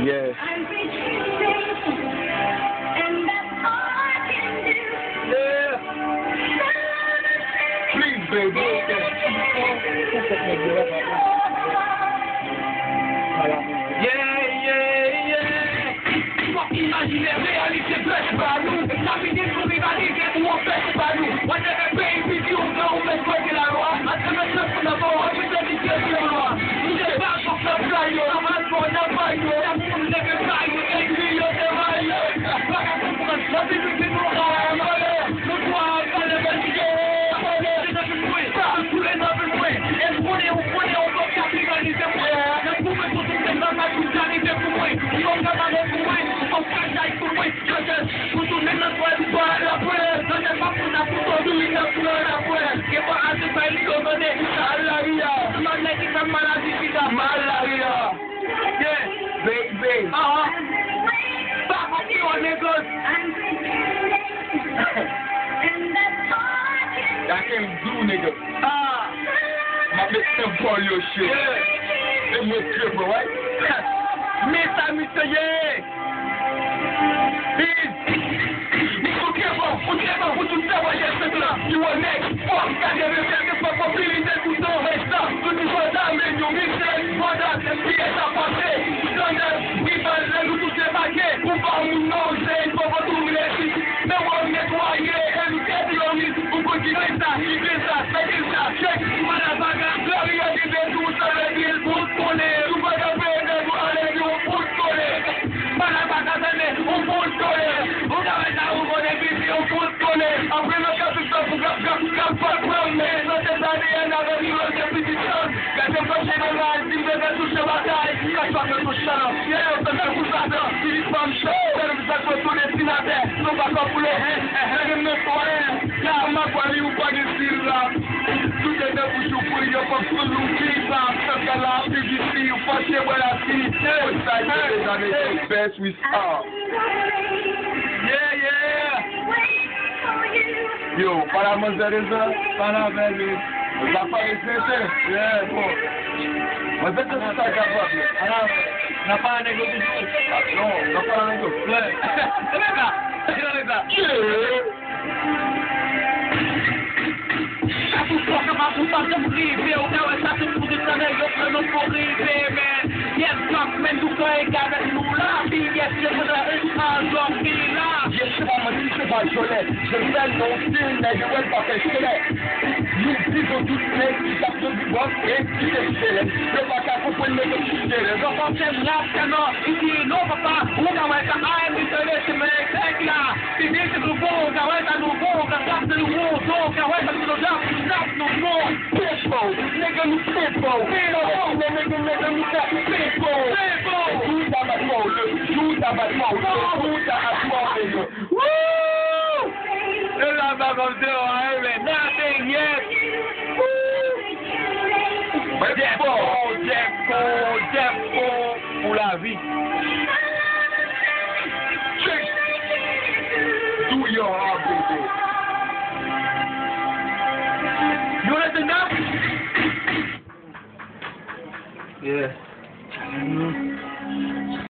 Yeah. Please, baby. Imaginaire, réalité, blesse pas nous. La vie des nous rivaliser ou on blesse pas nous. Whatever baby, si on veut, on met quoi que la loi. À travers ce qu'on a beau, on peut s'habituer sur la loi. Nous n'est pas pour ça, fly, on a mal pour la faille. L'amour ne fait pas, il est écrit, on se vaille. Pas qu'à comprendre, la vie nous fait pour la malheur. Nous doit pas le valider. Les nobles moués, parle tous les nobles moués. Et prenez, on va capitaliser. Le pouvoir pour tout le monde, tout arriver pour moi. Ils vont camarade pour moi. Malaria. Yeah, baby. Back up your niggas. That can do, nigga. My bitch can call your shit. Yeah. It was triple, right? Mr. Yeah. You are next. Fuck, I never said this for feeling that you don't make stuff. Good to go down, man, you miss it. Mother, the PS are passé. Thunder, we van, let you to say back here. Who found you know, say, for what you relate. No one gets why, yeah, and you get your miss. Who could you get that? You get that, second that, check. Motherfucker, Gloria, the best who's already in full tone. You better pay them, you already in full tone. Motherfucker, then, who full tone. Who got it now, who got it, who full tone. I'm going to get to come back from me. Not a bad end of the world, the petition. Get them from General, the better to show a guy. Catch up to shut up. Yeah, the man who's out there. He's from show. Tell him that we're to the dinner there. No back up for the head. Let him know for him. Yeah, I'm not going to put this still up. Today, the push you put your pop to the keys up. Suck a lot, PVC, you fuck it when I see. Hey, best we start. Yeah. Yo, para Manzareza, para velho. Os aparecentes, pô. Mas é que você tá gravando? Na para negócio. Não, na para negócio. Legal. A tu toca, mas tu tá tão horrível. Não, essa tu pude também, eu não vou horrível, man. Yes, rock, man, tu vai ganhar no lobby. Yes, eu vou dar um zombie lá. Yes, c'est pas Jolet. Je fais non style, mais je vais pas faire squelette. Nous disons tous les qui tapent du boss et qui se squelette. Je vais pas comprendre les qui se squelette. Je pense que rap, canon, ici, non, papa. On va être à mais je laisse mes règles là. C'est bien, c'est nouveau, on va être à nouveau, on va faire de nouveau. Donc, on va être à nouveau, nouveau. People, nigga, nous people. Nigga, nous people. Tout à battement, tout à battement, tout à battement. Woo! It's not about to do nothing yet. Jeffo, pour la vie. Do your heart, baby. You listen up? Yeah.